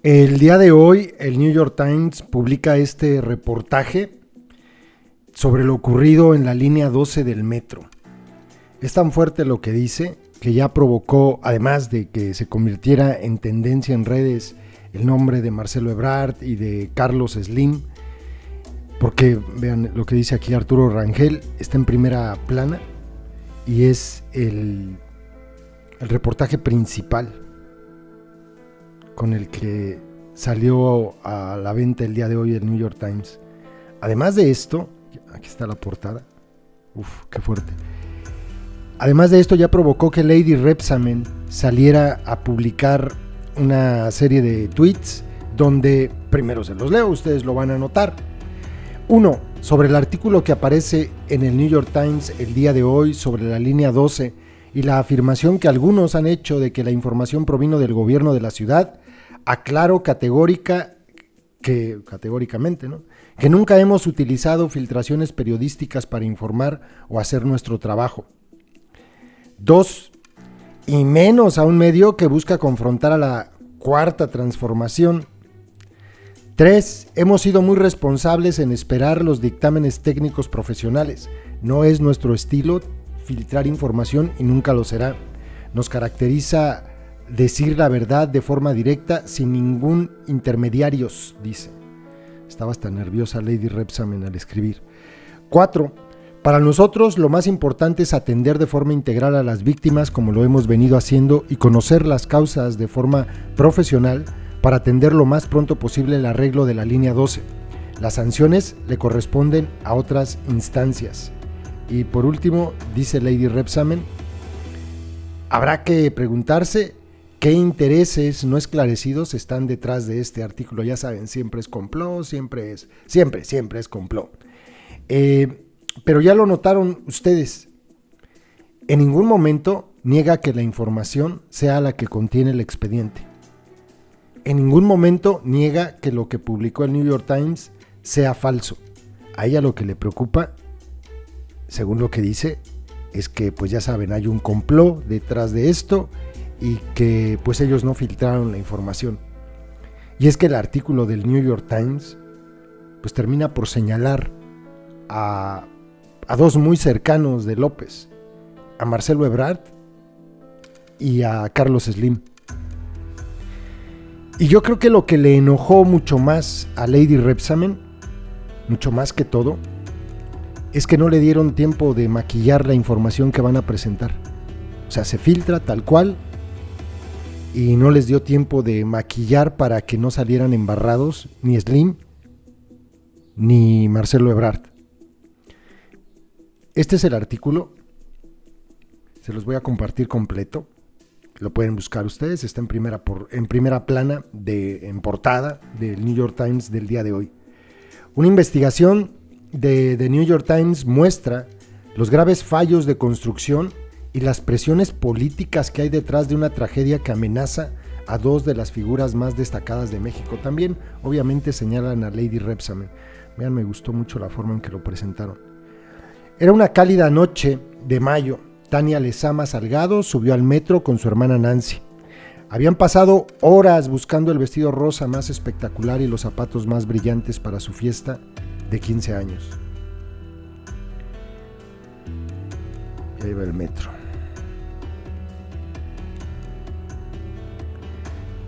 El día de hoy, el New York Times publica este reportaje sobre lo ocurrido en la línea 12 del metro. Es tan fuerte lo que dice que ya provocó, además de que se convirtiera en tendencia en redes, el nombre de Marcelo Ebrard y de Carlos Slim, porque vean lo que dice aquí Arturo Rangel, está en primera plana y es el reportaje principal con el que salió a la venta el día de hoy el New York Times. Además de esto, aquí está la portada, qué fuerte. Además de esto, ya provocó que Lady Rebsamen saliera a publicar una serie de tweets donde, primero se los leo, ustedes lo van a notar. 1. Sobre el artículo que aparece en el New York Times el día de hoy sobre la línea 12 y la afirmación que algunos han hecho de que la información provino del gobierno de la ciudad, aclaro categóricamente, ¿no?, que nunca hemos utilizado filtraciones periodísticas para informar o hacer nuestro trabajo. 2. Y menos a un medio que busca confrontar a la cuarta transformación. 3. Hemos sido muy responsables en esperar los dictámenes técnicos profesionales. No es nuestro estilo filtrar información y nunca lo será. Nos caracteriza decir la verdad de forma directa sin ningún intermediarios, dice. Estaba hasta nerviosa Lady Rebsamen al escribir. 4. Para nosotros lo más importante es atender de forma integral a las víctimas como lo hemos venido haciendo y conocer las causas de forma profesional para atender lo más pronto posible el arreglo de la línea 12. Las sanciones le corresponden a otras instancias. Y por último, dice Lady Rebsamen, habrá que preguntarse qué intereses no esclarecidos están detrás de este artículo. Ya saben, siempre es complot, siempre es complot. Pero ya lo notaron ustedes, en ningún momento niega que la información sea la que contiene el expediente. En ningún momento niega que lo que publicó el New York Times sea falso. A ella lo que le preocupa, según lo que dice, es que pues ya saben, hay un complot detrás de esto y que pues ellos no filtraron la información. Y es que el artículo del New York Times pues termina por señalar a dos muy cercanos de López, a Marcelo Ebrard y a Carlos Slim. Y yo creo que lo que le enojó mucho más a Lady Rebsamen, mucho más que todo, es que no le dieron tiempo de maquillar la información que van a presentar. O sea, se filtra tal cual y no les dio tiempo de maquillar para que no salieran embarrados ni Slim ni Marcelo Ebrard. Este es el artículo, se los voy a compartir completo, lo pueden buscar ustedes, está en primera plana, en portada del New York Times del día de hoy. Una investigación de The New York Times muestra los graves fallos de construcción y las presiones políticas que hay detrás de una tragedia que amenaza a dos de las figuras más destacadas de México. También, obviamente, señalan a Lady Rebsamen. Vean, me gustó mucho la forma en que lo presentaron. Era una cálida noche de mayo. Tania Lezama Salgado subió al metro con su hermana Nancy. Habían pasado horas buscando el vestido rosa más espectacular y los zapatos más brillantes para su fiesta de 15 años. Y ahí va el metro.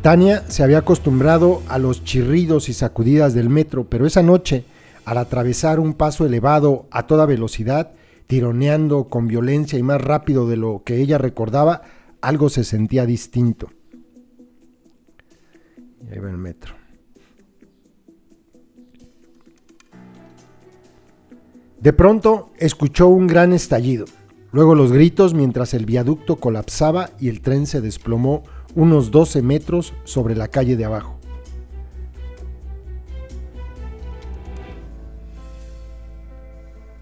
Tania se había acostumbrado a los chirridos y sacudidas del metro, pero esa noche, al atravesar un paso elevado a toda velocidad, tironeando con violencia y más rápido de lo que ella recordaba, algo se sentía distinto. Y ahí va el metro. De pronto escuchó un gran estallido, luego los gritos mientras el viaducto colapsaba y el tren se desplomó unos 12 metros sobre la calle de abajo.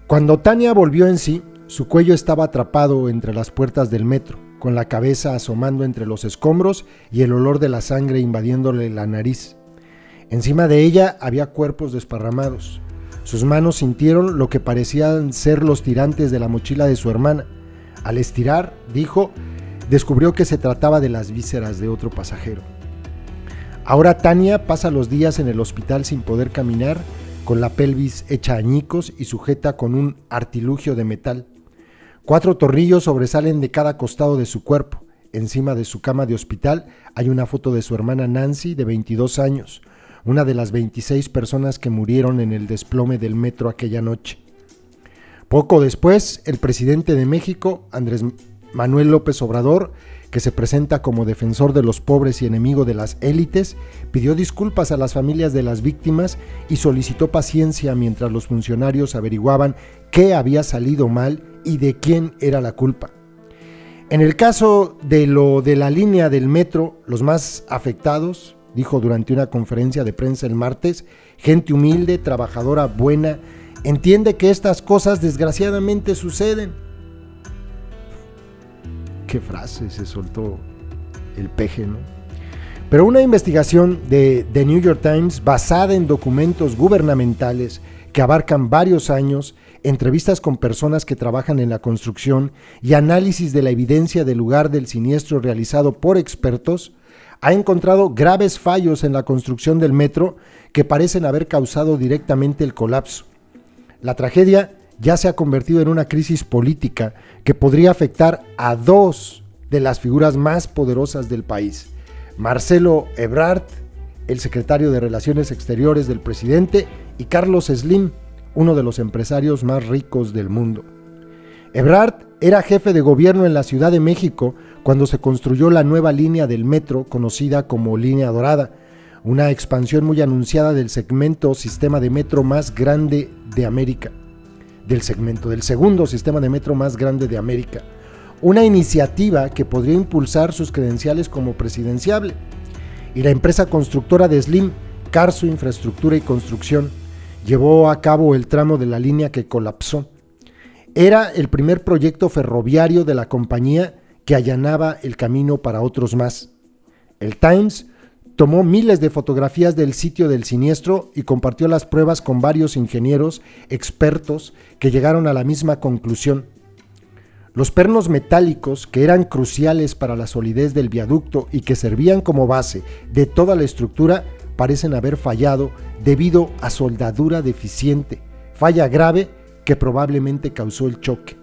Cuando Tania volvió en sí, su cuello estaba atrapado entre las puertas del metro, con la cabeza asomando entre los escombros y el olor de la sangre invadiéndole la nariz. Encima de ella había cuerpos desparramados. Sus manos sintieron lo que parecían ser los tirantes de la mochila de su hermana. Al estirar, dijo, descubrió que se trataba de las vísceras de otro pasajero. Ahora Tania pasa los días en el hospital sin poder caminar, con la pelvis hecha añicos y sujeta con un artilugio de metal. 4 tornillos sobresalen de cada costado de su cuerpo. Encima de su cama de hospital hay una foto de su hermana Nancy, de 22 años, una de las 26 personas que murieron en el desplome del metro aquella noche. Poco después, el presidente de México, Andrés Manuel López Obrador, que se presenta como defensor de los pobres y enemigo de las élites, pidió disculpas a las familias de las víctimas y solicitó paciencia mientras los funcionarios averiguaban qué había salido mal y de quién era la culpa. En el caso de lo de la línea del metro, los más afectados, dijo durante una conferencia de prensa el martes, gente humilde, trabajadora, buena, entiende que estas cosas desgraciadamente suceden. Qué frase se soltó el peje, ¿no? Pero una investigación de The New York Times, basada en documentos gubernamentales que abarcan varios años, entrevistas con personas que trabajan en la construcción y análisis de la evidencia del lugar del siniestro realizado por expertos, ha encontrado graves fallos en la construcción del metro que parecen haber causado directamente el colapso. La tragedia ya se ha convertido en una crisis política que podría afectar a 2 de las figuras más poderosas del país: Marcelo Ebrard, el secretario de Relaciones Exteriores del presidente, y Carlos Slim, uno de los empresarios más ricos del mundo. Ebrard era jefe de gobierno en la Ciudad de México cuando se construyó la nueva línea del metro conocida como Línea Dorada, una expansión muy anunciada del sistema de metro más grande de América. Del segundo sistema de metro más grande de América, una iniciativa que podría impulsar sus credenciales como presidenciable. Y la empresa constructora de Slim, Carso Infraestructura y Construcción, llevó a cabo el tramo de la línea que colapsó. Era el primer proyecto ferroviario de la compañía que allanaba el camino para otros más. El Times tomó miles de fotografías del sitio del siniestro y compartió las pruebas con varios ingenieros expertos que llegaron a la misma conclusión. Los pernos metálicos, que eran cruciales para la solidez del viaducto y que servían como base de toda la estructura, parecen haber fallado debido a soldadura deficiente, falla grave que probablemente causó el choque.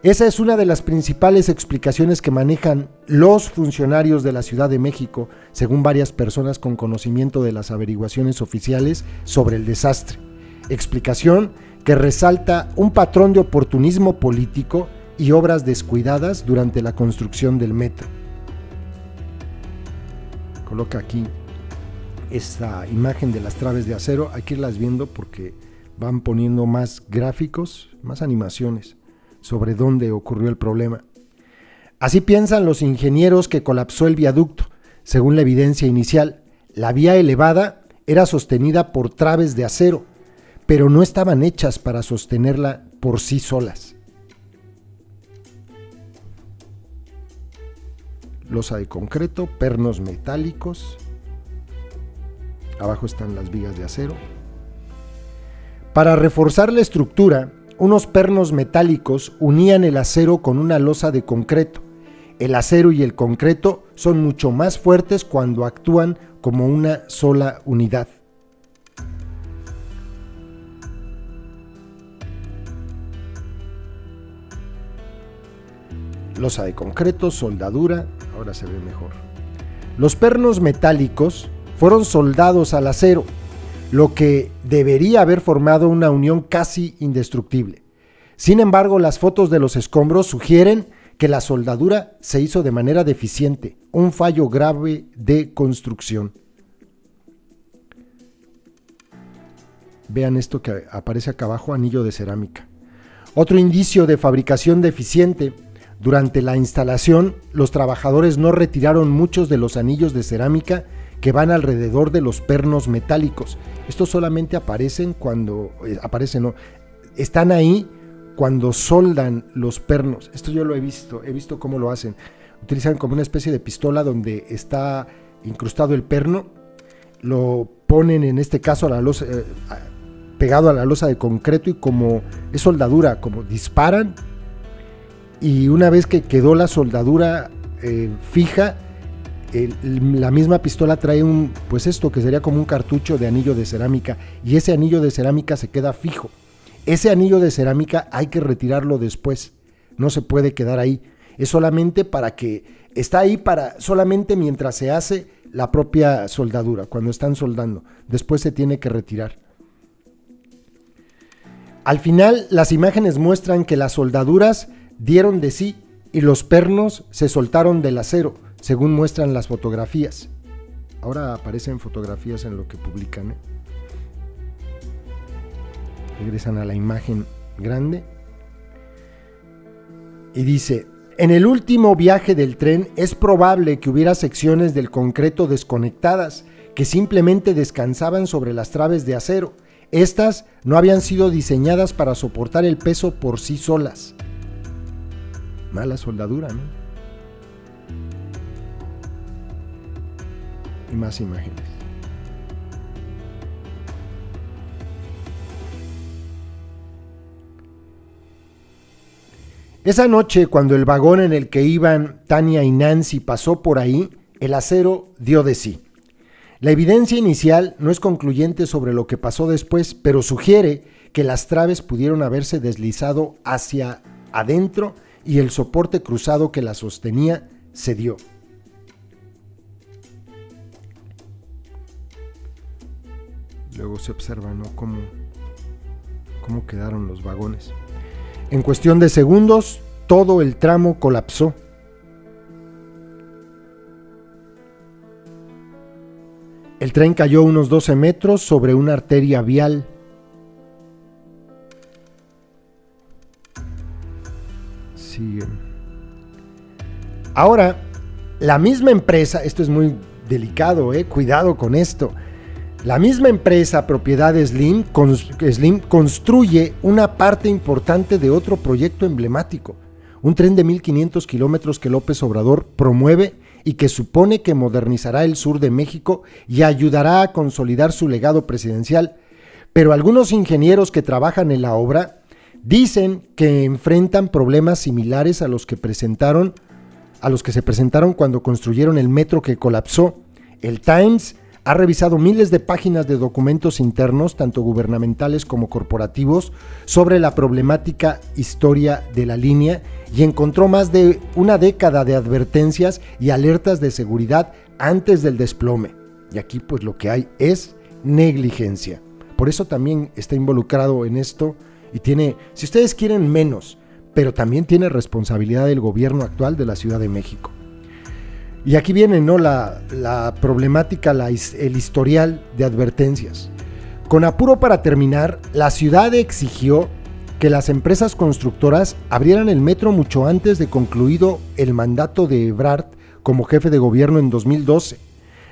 Esa es una de las principales explicaciones que manejan los funcionarios de la Ciudad de México, según varias personas con conocimiento de las averiguaciones oficiales sobre el desastre. Explicación que resalta un patrón de oportunismo político y obras descuidadas durante la construcción del metro. Coloca aquí esta imagen de las traves de acero, hay que irlas viendo porque van poniendo más gráficos, más animaciones sobre dónde ocurrió el problema. Así piensan los ingenieros que colapsó el viaducto. Según la evidencia inicial, la vía elevada era sostenida por traves de acero, pero no estaban hechas para sostenerla por sí solas. Losa de concreto, pernos metálicos. Abajo están las vigas de acero. Para reforzar la estructura, unos pernos metálicos unían el acero con una losa de concreto. El acero y el concreto son mucho más fuertes cuando actúan como una sola unidad. Losa de concreto, soldadura, ahora se ve mejor. Los pernos metálicos fueron soldados al acero, lo que debería haber formado una unión casi indestructible. Sin embargo, las fotos de los escombros sugieren que la soldadura se hizo de manera deficiente, un fallo grave de construcción. Vean esto que aparece acá abajo, anillo de cerámica. Otro indicio de fabricación deficiente: durante la instalación, los trabajadores no retiraron muchos de los anillos de cerámica que van alrededor de los pernos metálicos. Estos solamente están ahí cuando soldan los pernos. Esto yo lo he visto cómo lo hacen. Utilizan como una especie de pistola donde está incrustado el perno, lo ponen en este caso a la losa, pegado a la losa de concreto, y como es soldadura, como disparan, y una vez que quedó la soldadura fija, la misma pistola trae pues esto que sería como un cartucho de anillo de cerámica, y ese anillo de cerámica se queda fijo. Ese anillo de cerámica hay que retirarlo después, no se puede quedar ahí. Es solamente está ahí solamente mientras se hace la propia soldadura, cuando están soldando. Después se tiene que retirar. Al final, las imágenes muestran que las soldaduras dieron de sí y los pernos se soltaron del acero, según muestran las fotografías. Ahora aparecen fotografías en lo que publican. Regresan a la imagen grande. Y dice: en el último viaje del tren es probable que hubiera secciones del concreto desconectadas que simplemente descansaban sobre las traves de acero. Estas no habían sido diseñadas para soportar el peso por sí solas. Mala soldadura, ¿no? Y más imágenes. Esa noche, cuando el vagón en el que iban Tania y Nancy pasó por ahí, el acero dio de sí. La evidencia inicial no es concluyente sobre lo que pasó después, pero sugiere que las traves pudieron haberse deslizado hacia adentro y el soporte cruzado que la sostenía cedió. Luego se observa, ¿no?, cómo quedaron los vagones. En cuestión de segundos, todo el tramo colapsó. El tren cayó unos 12 metros sobre una arteria vial. Sigue. Ahora, la misma empresa, esto es muy delicado, cuidado con esto. La misma empresa, propiedad de Slim, construye una parte importante de otro proyecto emblemático, un tren de 1,500 kilómetros que López Obrador promueve y que supone que modernizará el sur de México y ayudará a consolidar su legado presidencial. Pero algunos ingenieros que trabajan en la obra dicen que enfrentan problemas similares a los que se presentaron cuando construyeron el metro que colapsó. El Times ha revisado miles de páginas de documentos internos, tanto gubernamentales como corporativos, sobre la problemática historia de la línea y encontró más de una década de advertencias y alertas de seguridad antes del desplome. Y aquí pues lo que hay es negligencia. Por eso también está involucrado en esto y tiene, si ustedes quieren, menos, pero también tiene responsabilidad del gobierno actual de la Ciudad de México. Y aquí viene, ¿no?, la problemática, el historial de advertencias. Con apuro para terminar, la ciudad exigió que las empresas constructoras abrieran el metro mucho antes de concluido el mandato de Ebrard como jefe de gobierno en 2012.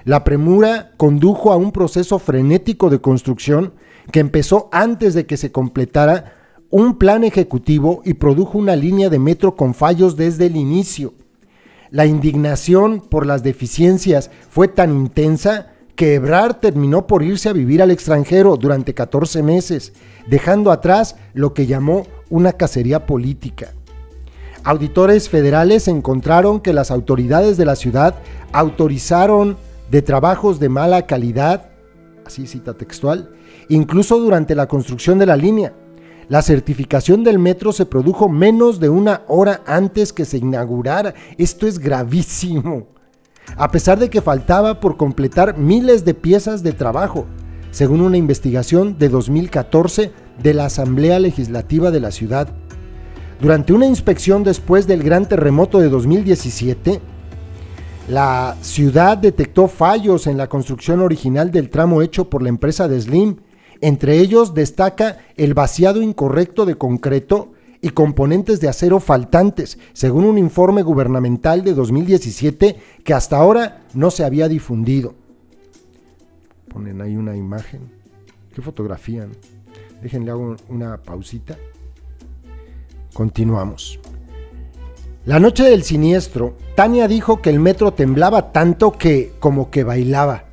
La premura condujo a un proceso frenético de construcción que empezó antes de que se completara un plan ejecutivo y produjo una línea de metro con fallos desde el inicio. La indignación por las deficiencias fue tan intensa que Ebrard terminó por irse a vivir al extranjero durante 14 meses, dejando atrás lo que llamó una cacería política. Auditores federales encontraron que las autoridades de la ciudad autorizaron de trabajos de mala calidad, así cita textual, incluso durante la construcción de la línea. La certificación del metro se produjo menos de una hora antes que se inaugurara. Esto es gravísimo. A pesar de que faltaba por completar miles de piezas de trabajo, según una investigación de 2014 de la Asamblea Legislativa de la ciudad. Durante una inspección después del gran terremoto de 2017, la ciudad detectó fallos en la construcción original del tramo hecho por la empresa de Slim. Entre ellos destaca el vaciado incorrecto de concreto y componentes de acero faltantes, según un informe gubernamental de 2017 que hasta ahora no se había difundido. Ponen ahí una imagen. ¿Qué fotografía? Déjenle hago una pausita. Continuamos. La noche del siniestro, Tania dijo que el metro temblaba tanto que como que bailaba.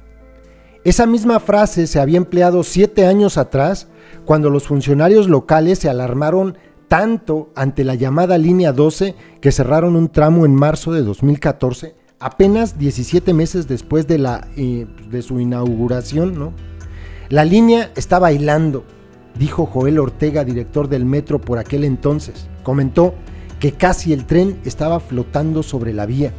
Esa misma frase se había empleado 7 años atrás, cuando los funcionarios locales se alarmaron tanto ante la llamada línea 12 que cerraron un tramo en marzo de 2014 apenas 17 meses después de su inauguración, ¿no? La línea está bailando, dijo Joel Ortega, director del metro por aquel entonces. Comentó que casi el tren estaba flotando sobre la vía.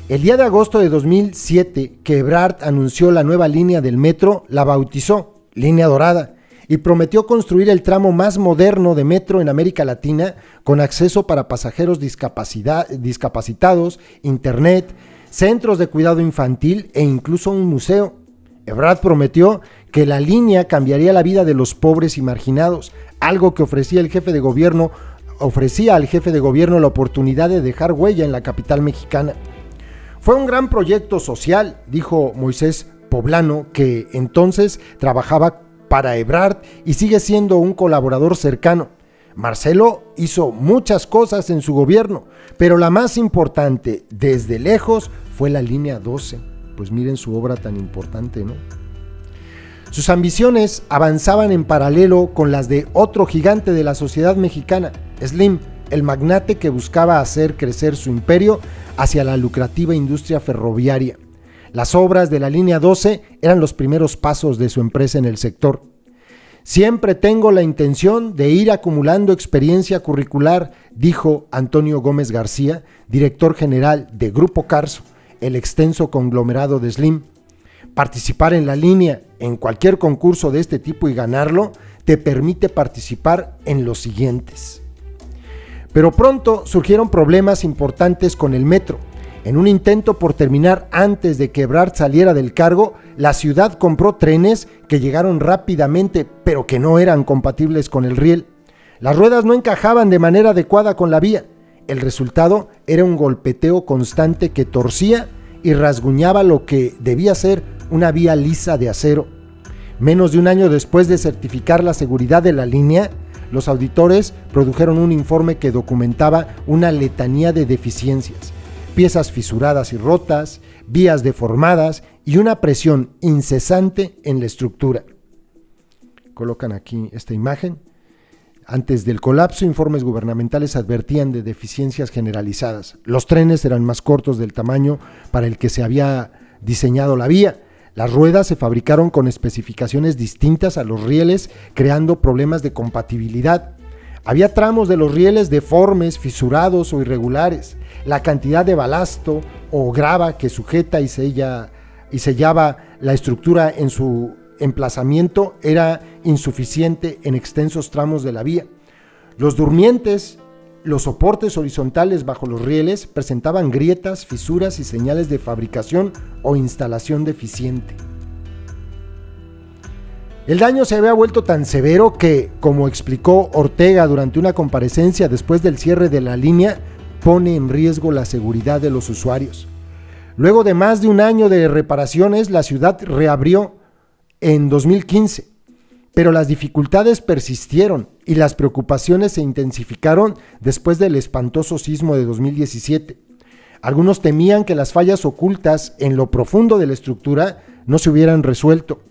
El día de agosto de 2007, que Ebrard anunció la nueva línea del metro, la bautizó Línea Dorada y prometió construir el tramo más moderno de metro en América Latina, con acceso para pasajeros discapacitados, internet, centros de cuidado infantil e incluso un museo. Ebrard prometió que la línea cambiaría la vida de los pobres y marginados, algo que ofrecía al jefe de gobierno la oportunidad de dejar huella en la capital mexicana. Fue un gran proyecto social, dijo Moisés Poblano, que entonces trabajaba para Ebrard y sigue siendo un colaborador cercano. Marcelo hizo muchas cosas en su gobierno, pero la más importante desde lejos fue la línea 12. Pues miren su obra tan importante, ¿no? Sus ambiciones avanzaban en paralelo con las de otro gigante de la sociedad mexicana, Slim, el magnate que buscaba hacer crecer su imperio hacia la lucrativa industria ferroviaria. Las obras de la línea 12 eran los primeros pasos de su empresa en el sector. Siempre tengo la intención de ir acumulando experiencia curricular, dijo Antonio Gómez García, director general de Grupo Carso, el extenso conglomerado de Slim. Participar en la línea en cualquier concurso de este tipo y ganarlo te permite participar en los siguientes. Pero pronto surgieron problemas importantes con el metro. En un intento por terminar antes de que Ebrard saliera del cargo, la ciudad compró trenes que llegaron rápidamente, pero que no eran compatibles con el riel. Las ruedas no encajaban de manera adecuada con la vía. El resultado era un golpeteo constante que torcía y rasguñaba lo que debía ser una vía lisa de acero. Menos de un año después de certificar la seguridad de la línea, los auditores produjeron un informe que documentaba una letanía de deficiencias, piezas fisuradas y rotas, vías deformadas y una presión incesante en la estructura. Colocan aquí esta imagen. Antes del colapso, informes gubernamentales advertían de deficiencias generalizadas. Los trenes eran más cortos del tamaño para el que se había diseñado la vía. Las ruedas se fabricaron con especificaciones distintas a los rieles, creando problemas de compatibilidad. Había tramos de los rieles deformes, fisurados o irregulares. La cantidad de balasto o grava que sujeta y sellaba la estructura en su emplazamiento era insuficiente en extensos tramos de la vía. Los durmientes, los soportes horizontales bajo los rieles presentaban grietas, fisuras y señales de fabricación o instalación deficiente. El daño se había vuelto tan severo que, como explicó Ortega durante una comparecencia después del cierre de la línea, pone en riesgo la seguridad de los usuarios. Luego de más de un año de reparaciones, la ciudad reabrió en 2015, pero las dificultades persistieron y las preocupaciones se intensificaron después del espantoso sismo de 2017. Algunos temían que las fallas ocultas en lo profundo de la estructura no se hubieran resuelto.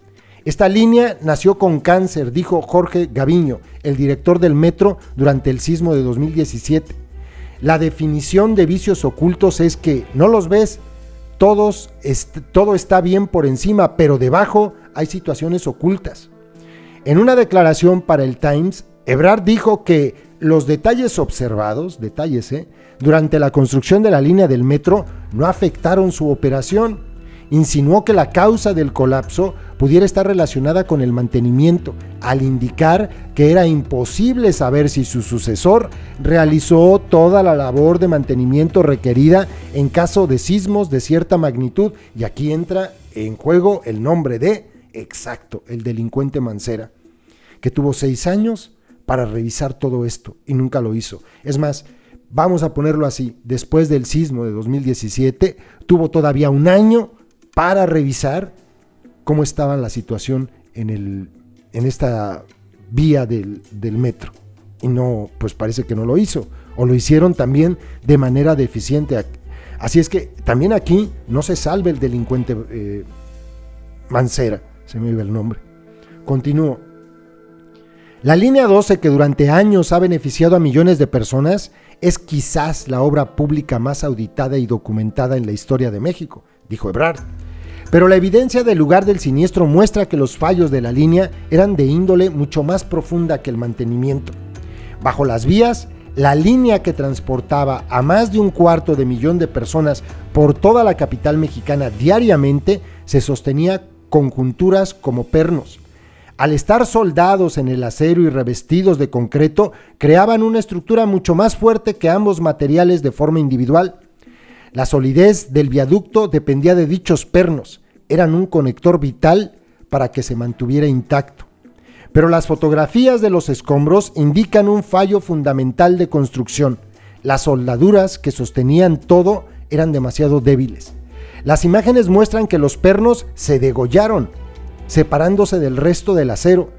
Esta línea nació con cáncer, dijo Jorge Gaviño, el director del metro, durante el sismo de 2017. La definición de vicios ocultos es que no los ves, todo está bien por encima, pero debajo hay situaciones ocultas. En una declaración para el Times, Ebrard dijo que los detalles observados, durante la construcción de la línea del metro no afectaron su operación. Insinuó que la causa del colapso pudiera estar relacionada con el mantenimiento, al indicar que era imposible saber si su sucesor realizó toda la labor de mantenimiento requerida en caso de sismos de cierta magnitud. Y aquí entra en juego el nombre de el delincuente Mancera, que tuvo 6 años para revisar todo esto y nunca lo hizo. Es más, vamos a ponerlo así, después del sismo de 2017, tuvo todavía un año para revisar cómo estaba la situación en esta vía del metro. Y no, pues parece que no lo hizo, o lo hicieron también de manera deficiente. Así es que también aquí no se salve el delincuente Mancera, se me iba el nombre. Continúo. La línea 12, que durante años ha beneficiado a millones de personas, es quizás la obra pública más auditada y documentada en la historia de México, dijo Ebrard. Pero la evidencia del lugar del siniestro muestra que los fallos de la línea eran de índole mucho más profunda que el mantenimiento. Bajo las vías, la línea que transportaba a más de 250,000 de personas por toda la capital mexicana diariamente se sostenía con junturas como pernos. Al estar soldados en el acero y revestidos de concreto, creaban una estructura mucho más fuerte que ambos materiales de forma individual. La solidez del viaducto dependía de dichos pernos, eran un conector vital para que se mantuviera intacto. Pero las fotografías de los escombros indican un fallo fundamental de construcción. Las soldaduras que sostenían todo eran demasiado débiles. Las imágenes muestran que los pernos se degollaron, separándose del resto del acero,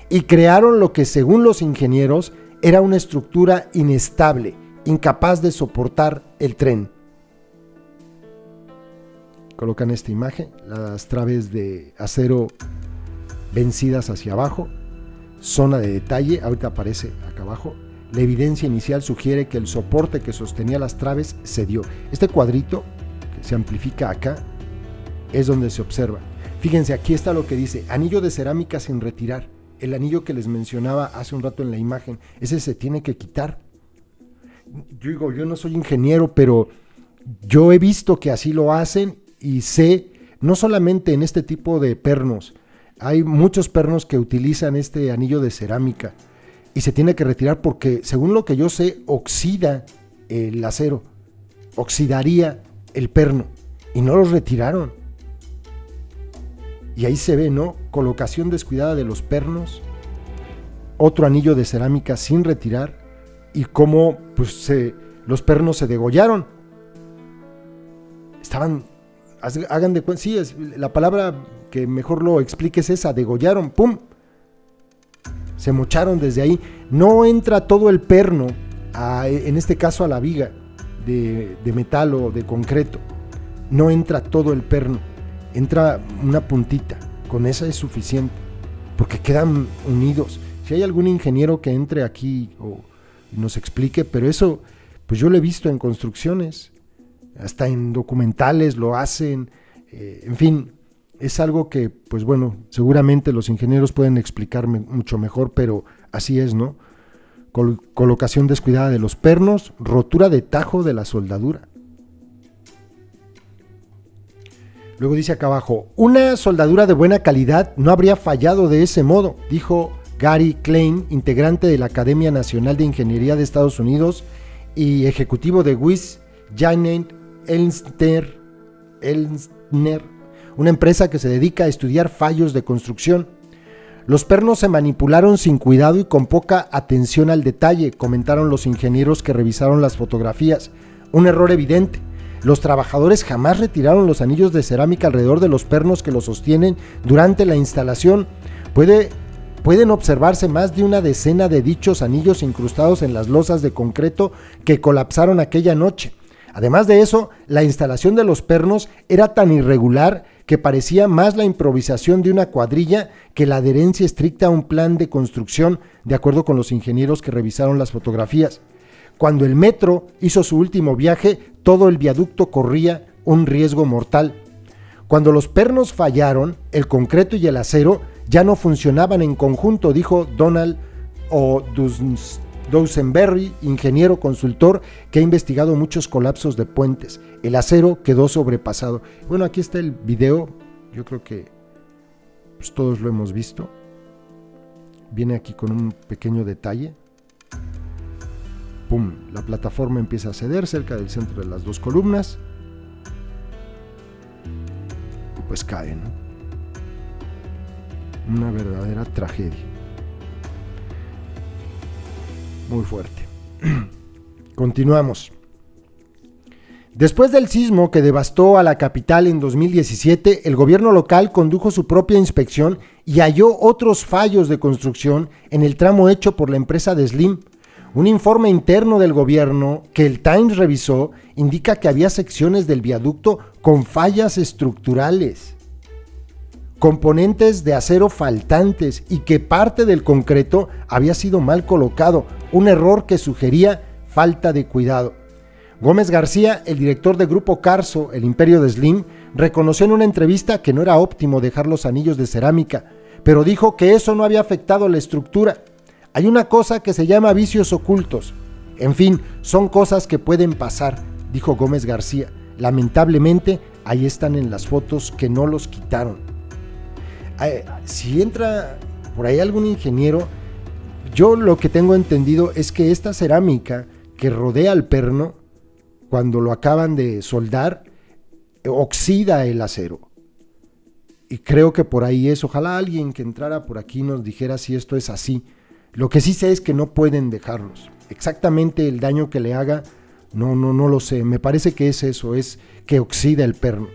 y crearon lo que, según los ingenieros, era una estructura inestable, incapaz de soportar el tren. Colocan esta imagen, las traves de acero vencidas hacia abajo, zona de detalle, ahorita aparece acá abajo. La evidencia inicial sugiere que el soporte que sostenía las traves cedió. Este cuadrito, que se amplifica acá, es donde se observa. Fíjense, aquí está lo que dice, anillo de cerámica sin retirar. El anillo que les mencionaba hace un rato en la imagen, ese se tiene que quitar. Yo no soy ingeniero, pero yo he visto que así lo hacen y sé, no solamente en este tipo de pernos, hay muchos pernos que utilizan este anillo de cerámica y se tiene que retirar porque, según lo que yo sé, oxida el acero, oxidaría el perno y no los retiraron. Y ahí se ve, ¿no? Colocación descuidada de los pernos, otro anillo de cerámica sin retirar y cómo pues, los pernos se degollaron. Estaban, hagan de cuenta, sí, la palabra que mejor lo explique es esa, degollaron, ¡pum! Se mocharon desde ahí. No entra todo el perno, en este caso a la viga de metal o de concreto. No entra todo el perno. Entra una puntita, con esa es suficiente, porque quedan unidos. Si hay algún ingeniero que entre aquí o nos explique, pero eso, pues yo lo he visto en construcciones, hasta en documentales lo hacen, en fin, es algo que, pues bueno, seguramente los ingenieros pueden explicarme mucho mejor, pero así es, ¿no? Colocación descuidada de los pernos, rotura de tajo de la soldadura. Luego dice acá abajo, una soldadura de buena calidad no habría fallado de ese modo, dijo Gary Klein, integrante de la Academia Nacional de Ingeniería de Estados Unidos y ejecutivo de Wyss Janine Elstner, una empresa que se dedica a estudiar fallos de construcción. Los pernos se manipularon sin cuidado y con poca atención al detalle, comentaron los ingenieros que revisaron las fotografías. Un error evidente. Los trabajadores jamás retiraron los anillos de cerámica alrededor de los pernos que los sostienen durante la instalación. Pueden observarse más de una decena de dichos anillos incrustados en las losas de concreto que colapsaron aquella noche. Además de eso, la instalación de los pernos era tan irregular que parecía más la improvisación de una cuadrilla que la adherencia estricta a un plan de construcción, de acuerdo con los ingenieros que revisaron las fotografías. Cuando el metro hizo su último viaje, todo el viaducto corría un riesgo mortal. Cuando los pernos fallaron, el concreto y el acero ya no funcionaban en conjunto, dijo Donald Dusenberry, ingeniero consultor que ha investigado muchos colapsos de puentes. El acero quedó sobrepasado. Bueno, aquí está el video, yo creo que pues, todos lo hemos visto. Viene aquí con un pequeño detalle. ¡Pum! La plataforma empieza a ceder cerca del centro de las dos columnas. Y pues cae, ¿no? Una verdadera tragedia. Muy fuerte. Continuamos. Después del sismo que devastó a la capital en 2017, el gobierno local condujo su propia inspección y halló otros fallos de construcción en el tramo hecho por la empresa de Slim. Un informe interno del gobierno que el Times revisó indica que había secciones del viaducto con fallas estructurales. componentes de acero faltantes y que parte del concreto había sido mal colocado, un error que sugería falta de cuidado. Gómez García, el director de Grupo Carso, el imperio de Slim, reconoció en una entrevista que no era óptimo dejar los anillos de cerámica, pero dijo que eso no había afectado la estructura. Hay una cosa que se llama vicios ocultos. En fin, son cosas que pueden pasar, dijo Gómez García. Lamentablemente, ahí están en las fotos que no los quitaron. Si entra por ahí algún ingeniero, yo lo que tengo entendido es que esta cerámica que rodea el perno, cuando lo acaban de soldar, oxida el acero. Y creo que por ahí es. Ojalá alguien que entrara por aquí nos dijera si esto es así. Lo que sí sé es que no pueden dejarlos. Exactamente el daño que le haga, no lo sé. Me parece que es eso, es que oxida el perno.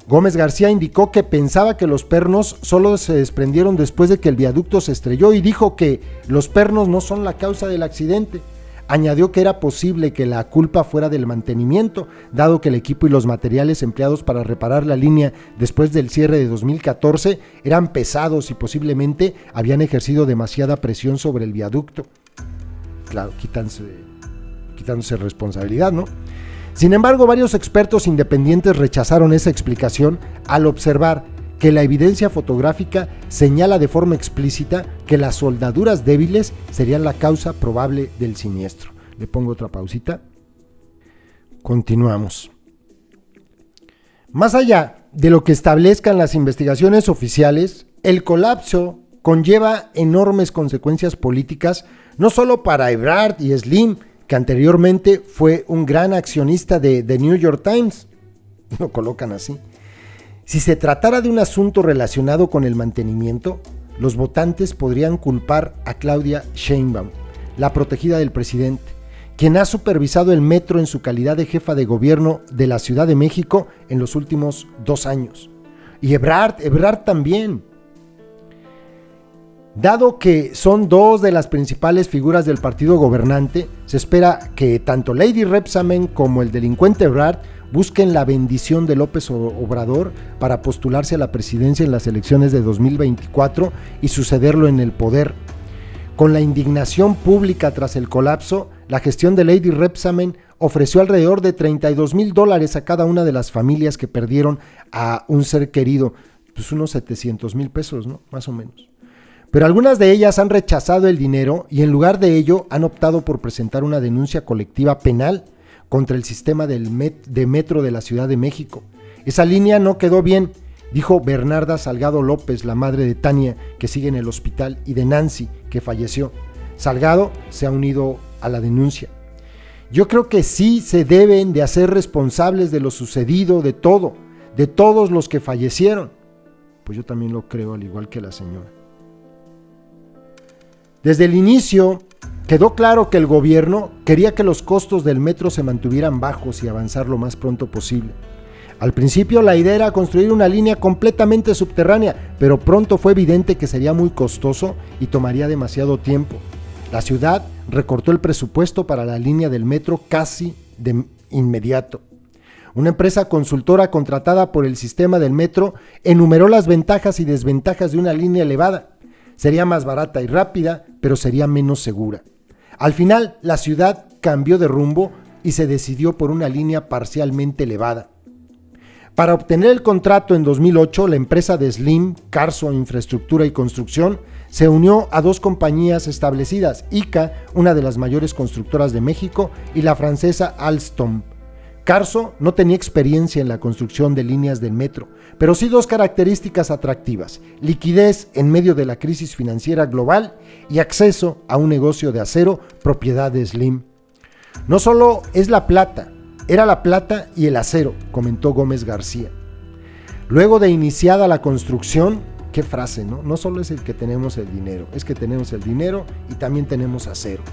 Gómez García indicó que pensaba que los pernos solo se desprendieron después de que el viaducto se estrelló y dijo que los pernos no son la causa del accidente. Añadió que era posible que la culpa fuera del mantenimiento, dado que el equipo y los materiales empleados para reparar la línea después del cierre de 2014 eran pesados y posiblemente habían ejercido demasiada presión sobre el viaducto. Claro, quitándose responsabilidad, ¿no? Sin embargo, varios expertos independientes rechazaron esa explicación al observar que la evidencia fotográfica señala de forma explícita que las soldaduras débiles serían la causa probable del siniestro. Le pongo otra pausita. Continuamos. Más allá de lo que establezcan las investigaciones oficiales, el colapso conlleva enormes consecuencias políticas, no solo para Ebrard y Slim, que anteriormente fue un gran accionista de The New York Times. Lo colocan así. Si se tratara de un asunto relacionado con el mantenimiento, los votantes podrían culpar a Claudia Sheinbaum, la protegida del presidente, quien ha supervisado el metro en su calidad de jefa de gobierno de la Ciudad de México en los últimos 2 años. Y Ebrard también. Dado que son 2 de las principales figuras del partido gobernante, se espera que tanto Lady Rebsamen como el delincuente Ebrard busquen la bendición de López Obrador para postularse a la presidencia en las elecciones de 2024 y sucederlo en el poder. Con la indignación pública tras el colapso, la gestión de Lady Rebsamen ofreció alrededor de $32,000 a cada una de las familias que perdieron a un ser querido, pues unos 700,000 pesos, ¿no? Más o menos. Pero algunas de ellas han rechazado el dinero y en lugar de ello han optado por presentar una denuncia colectiva penal contra el sistema de metro de la Ciudad de México. Esa línea no quedó bien, dijo Bernarda Salgado López, la madre de Tania, que sigue en el hospital, y de Nancy, que falleció. Salgado se ha unido a la denuncia. Yo creo que sí se deben de hacer responsables de lo sucedido, de todo, de todos los que fallecieron. Pues yo también lo creo, al igual que la señora. Desde el inicio quedó claro que el gobierno quería que los costos del metro se mantuvieran bajos y avanzar lo más pronto posible. Al principio la idea era construir una línea completamente subterránea, pero pronto fue evidente que sería muy costoso y tomaría demasiado tiempo. La ciudad recortó el presupuesto para la línea del metro casi de inmediato. Una empresa consultora contratada por el sistema del metro enumeró las ventajas y desventajas de una línea elevada. Sería más barata y rápida, pero sería menos segura. Al final, la ciudad cambió de rumbo y se decidió por una línea parcialmente elevada. Para obtener el contrato en 2008, la empresa de Slim, Carso Infraestructura y Construcción, se unió a 2 compañías establecidas, ICA, una de las mayores constructoras de México, y la francesa Alstom. Carso no tenía experiencia en la construcción de líneas del metro, pero sí 2 características atractivas: liquidez en medio de la crisis financiera global y acceso a un negocio de acero propiedad de Slim. No solo es la plata, era la plata y el acero, comentó Gómez García. Luego de iniciada la construcción, qué frase, ¿no? No solo es el que tenemos el dinero, es que tenemos el dinero y también tenemos acero.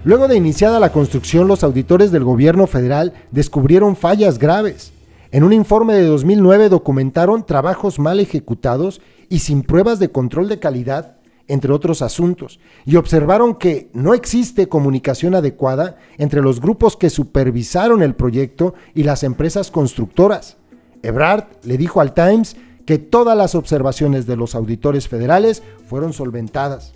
Luego de iniciada la construcción, los auditores del gobierno federal descubrieron fallas graves. En un informe de 2009 documentaron trabajos mal ejecutados y sin pruebas de control de calidad, entre otros asuntos, y observaron que no existe comunicación adecuada entre los grupos que supervisaron el proyecto y las empresas constructoras. Ebrard le dijo al Times que todas las observaciones de los auditores federales fueron solventadas.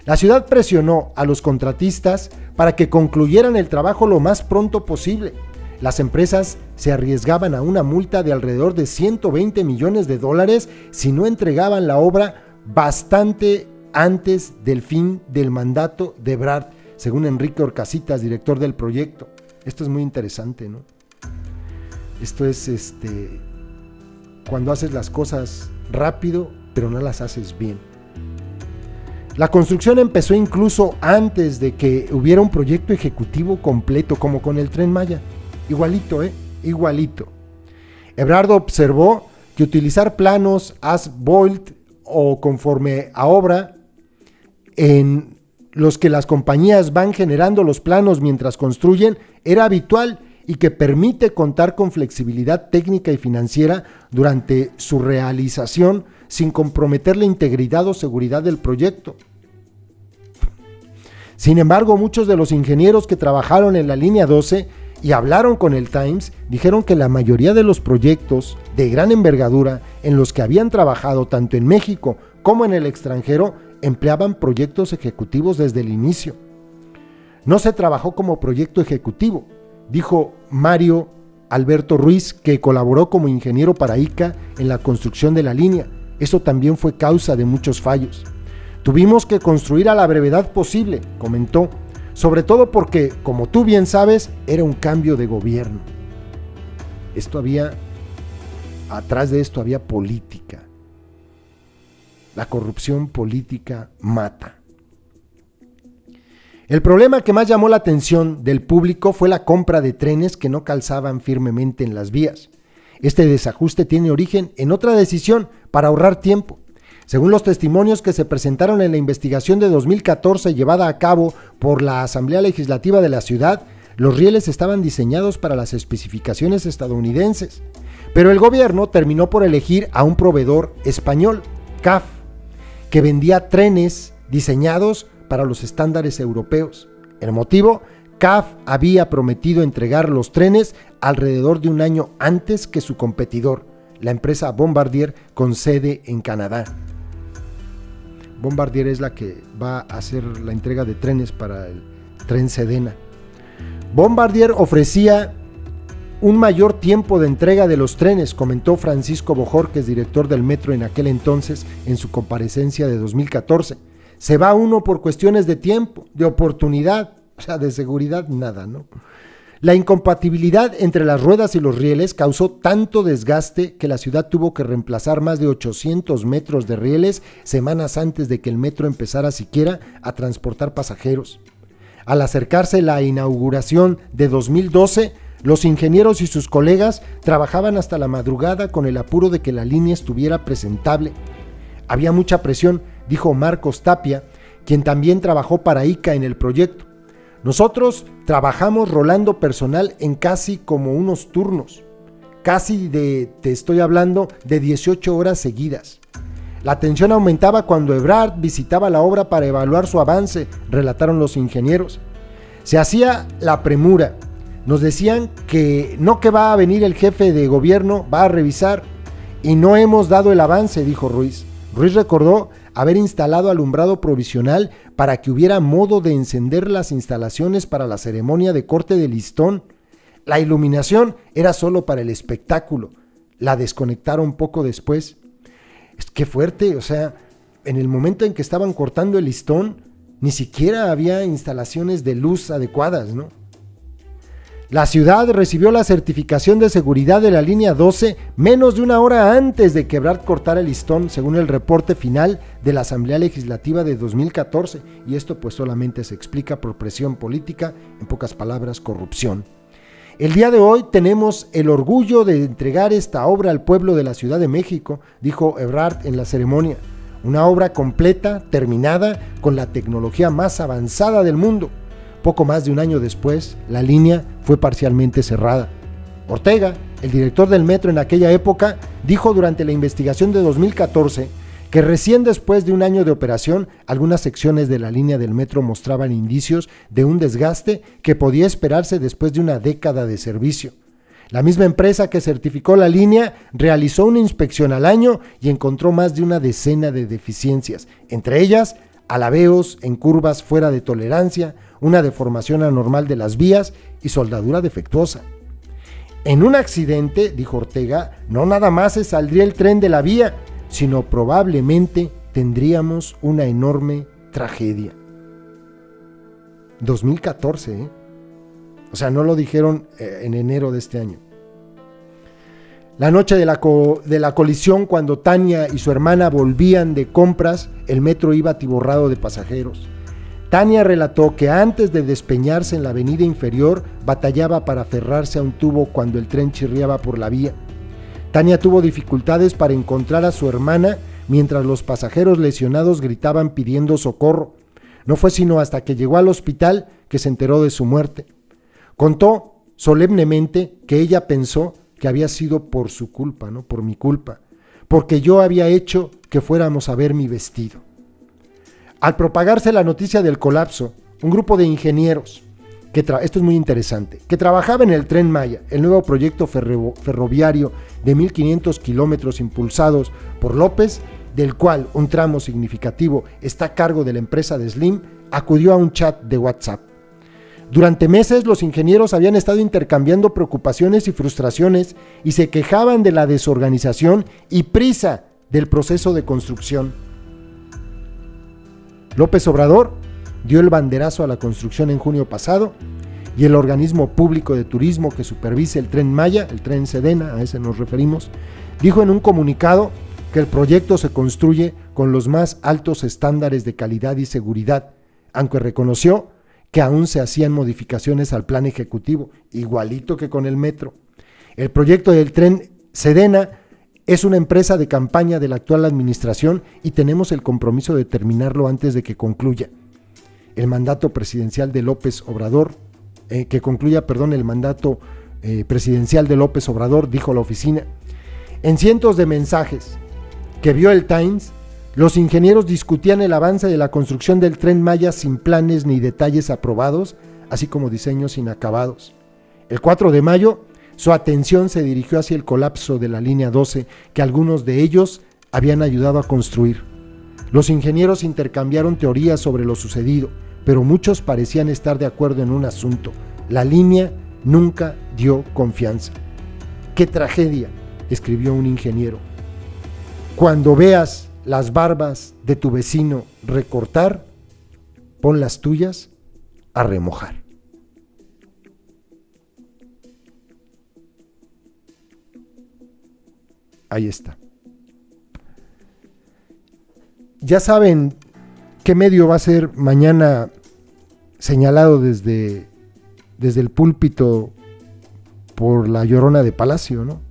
La ciudad presionó a los contratistas para que concluyeran el trabajo lo más pronto posible. Las empresas se arriesgaban a una multa de alrededor de $120 millones si no entregaban la obra bastante antes del fin del mandato de Ebrard, según Enrique Orcasitas, director del proyecto. Esto es muy interesante, ¿no? Esto es cuando haces las cosas rápido, pero no las haces bien. La construcción empezó incluso antes de que hubiera un proyecto ejecutivo completo, como con el Tren Maya. Igualito, igualito. Ebrard observó que utilizar planos as-built o conforme a obra, en los que las compañías van generando los planos mientras construyen, era habitual y que permite contar con flexibilidad técnica y financiera durante su realización sin comprometer la integridad o seguridad del proyecto. Sin embargo, muchos de los ingenieros que trabajaron en la línea 12 y hablaron con el Times dijeron que la mayoría de los proyectos de gran envergadura en los que habían trabajado tanto en México como en el extranjero empleaban proyectos ejecutivos desde el inicio. No se trabajó como proyecto ejecutivo, dijo Mario Alberto Ruiz, que colaboró como ingeniero para ICA en la construcción de la línea. Eso también fue causa de muchos fallos. Tuvimos que construir a la brevedad posible, comentó, sobre todo porque, como tú bien sabes, era un cambio de gobierno. Atrás de esto había política. La corrupción política mata. El problema que más llamó la atención del público fue la compra de trenes que no calzaban firmemente en las vías. Este desajuste tiene origen en otra decisión para ahorrar tiempo. Según los testimonios que se presentaron en la investigación de 2014 llevada a cabo por la Asamblea Legislativa de la ciudad, los rieles estaban diseñados para las especificaciones estadounidenses, pero el gobierno terminó por elegir a un proveedor español, CAF, que vendía trenes diseñados para los estándares europeos. El motivo: CAF había prometido entregar los trenes alrededor de un año antes que su competidor, la empresa Bombardier con sede en Canadá. Bombardier es la que va a hacer la entrega de trenes para el tren Sedena. Bombardier ofrecía un mayor tiempo de entrega de los trenes, comentó Francisco Bojorquez, director del metro en aquel entonces, en su comparecencia de 2014. Se va uno por cuestiones de tiempo, de oportunidad, o sea, de seguridad, nada, ¿no? La incompatibilidad entre las ruedas y los rieles causó tanto desgaste que la ciudad tuvo que reemplazar más de 800 metros de rieles semanas antes de que el metro empezara siquiera a transportar pasajeros. Al acercarse la inauguración de 2012, los ingenieros y sus colegas trabajaban hasta la madrugada con el apuro de que la línea estuviera presentable. Había mucha presión, dijo Marcos Tapia, quien también trabajó para ICA en el proyecto. Nosotros trabajamos rolando personal en casi como unos turnos, te estoy hablando de 18 horas seguidas. La tensión aumentaba cuando Ebrard visitaba la obra para evaluar su avance, relataron los ingenieros. Se hacía la premura. Nos decían que va a venir el jefe de gobierno, va a revisar, y no hemos dado el avance, dijo Ruiz. Ruiz recordó haber instalado alumbrado provisional para que hubiera modo de encender las instalaciones para la ceremonia de corte de listón. La iluminación era solo para el espectáculo. La desconectaron poco después. Qué fuerte, o sea, en el momento en que estaban cortando el listón, ni siquiera había instalaciones de luz adecuadas, ¿no? La ciudad recibió la certificación de seguridad de la línea 12 menos de una hora antes de que Ebrard cortara el listón, según el reporte final de la Asamblea Legislativa de 2014, y esto pues solamente se explica por presión política, en pocas palabras, corrupción. El día de hoy tenemos el orgullo de entregar esta obra al pueblo de la Ciudad de México, dijo Ebrard en la ceremonia. Una obra completa, terminada, con la tecnología más avanzada del mundo. Poco más de un año después, la línea fue parcialmente cerrada. Ortega, el director del metro en aquella época, dijo durante la investigación de 2014 que recién después de un año de operación, algunas secciones de la línea del metro mostraban indicios de un desgaste que podía esperarse después de una década de servicio. La misma empresa que certificó la línea realizó una inspección al año y encontró más de una decena de deficiencias, entre ellas alabeos en curvas fuera de tolerancia, una deformación anormal de las vías y soldadura defectuosa. En un accidente, dijo Ortega, no nada más se saldría el tren de la vía, sino probablemente tendríamos una enorme tragedia. 2014, ¿eh? O sea, no lo dijeron en enero de este año. La noche de la colisión, cuando Tania y su hermana volvían de compras, el metro iba atiborrado de pasajeros. Tania relató que antes de despeñarse en la avenida inferior, batallaba para aferrarse a un tubo cuando el tren chirriaba por la vía. Tania tuvo dificultades para encontrar a su hermana mientras los pasajeros lesionados gritaban pidiendo socorro. No fue sino hasta que llegó al hospital que se enteró de su muerte. Contó solemnemente que ella pensó que había sido por su culpa, ¿no? Por mi culpa, porque yo había hecho que fuéramos a ver mi vestido. Al propagarse la noticia del colapso, un grupo de ingenieros, esto es muy interesante, que trabajaba en el Tren Maya, el nuevo proyecto ferroviario de 1.500 kilómetros impulsados por López, del cual un tramo significativo está a cargo de la empresa de Slim, acudió a un chat de WhatsApp. Durante meses los ingenieros habían estado intercambiando preocupaciones y frustraciones y se quejaban de la desorganización y prisa del proceso de construcción. López Obrador dio el banderazo a la construcción en junio pasado y el organismo público de turismo que supervisa el Tren Maya, el Tren Sedena, a ese nos referimos, dijo en un comunicado que el proyecto se construye con los más altos estándares de calidad y seguridad, aunque reconoció que aún se hacían modificaciones al plan ejecutivo, igualito que con el metro. El proyecto del Tren Sedena es una empresa de campaña de la actual administración y tenemos el compromiso de terminarlo antes de que concluya. El mandato presidencial de López Obrador, el mandato presidencial de López Obrador, dijo la oficina. En cientos de mensajes que vio el Times, los ingenieros discutían el avance de la construcción del Tren Maya sin planes ni detalles aprobados, así como diseños inacabados. El 4 de mayo, su atención se dirigió hacia el colapso de la línea 12, que algunos de ellos habían ayudado a construir. Los ingenieros intercambiaron teorías sobre lo sucedido, pero muchos parecían estar de acuerdo en un asunto: la línea nunca dio confianza. ¡Qué tragedia!, escribió un ingeniero. Cuando veas las barbas de tu vecino recortar, pon las tuyas a remojar. Ahí está. Ya saben qué medio va a ser mañana señalado desde el púlpito por la Llorona de Palacio, ¿no?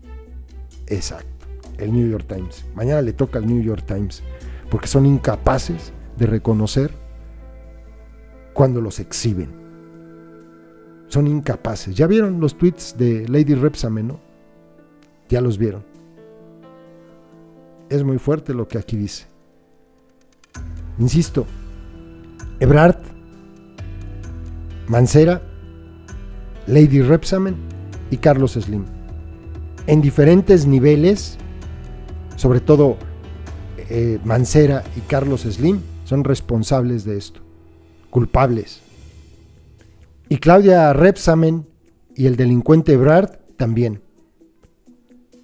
Exacto, el New York Times. Mañana le toca al New York Times, porque son incapaces de reconocer cuando los exhiben. Son incapaces. Ya vieron los tweets de Lady Rebsamen, ¿no? Ya los vieron. Es muy fuerte lo que aquí dice. Insisto, Ebrard, Mancera, Lady Rebsamen y Carlos Slim, en diferentes niveles, sobre todo Mancera y Carlos Slim, son responsables de esto, culpables. Y Claudia Rebsamen y el delincuente Ebrard también,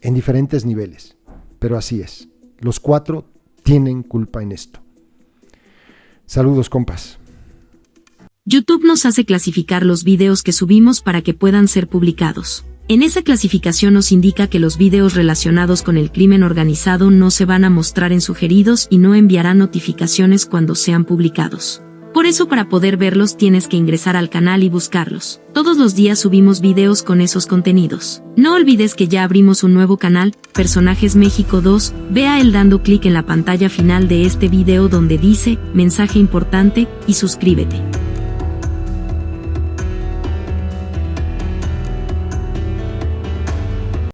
en diferentes niveles, pero así es. Los cuatro tienen culpa en esto. Saludos, compas. YouTube nos hace clasificar los videos que subimos para que puedan ser publicados. En esa clasificación nos indica que los videos relacionados con el crimen organizado no se van a mostrar en sugeridos y no enviará notificaciones cuando sean publicados. Por eso, para poder verlos tienes que ingresar al canal y buscarlos. Todos los días subimos videos con esos contenidos. No olvides que ya abrimos un nuevo canal, Personajes México 2, ve a él dando clic en la pantalla final de este video donde dice, mensaje importante, y suscríbete.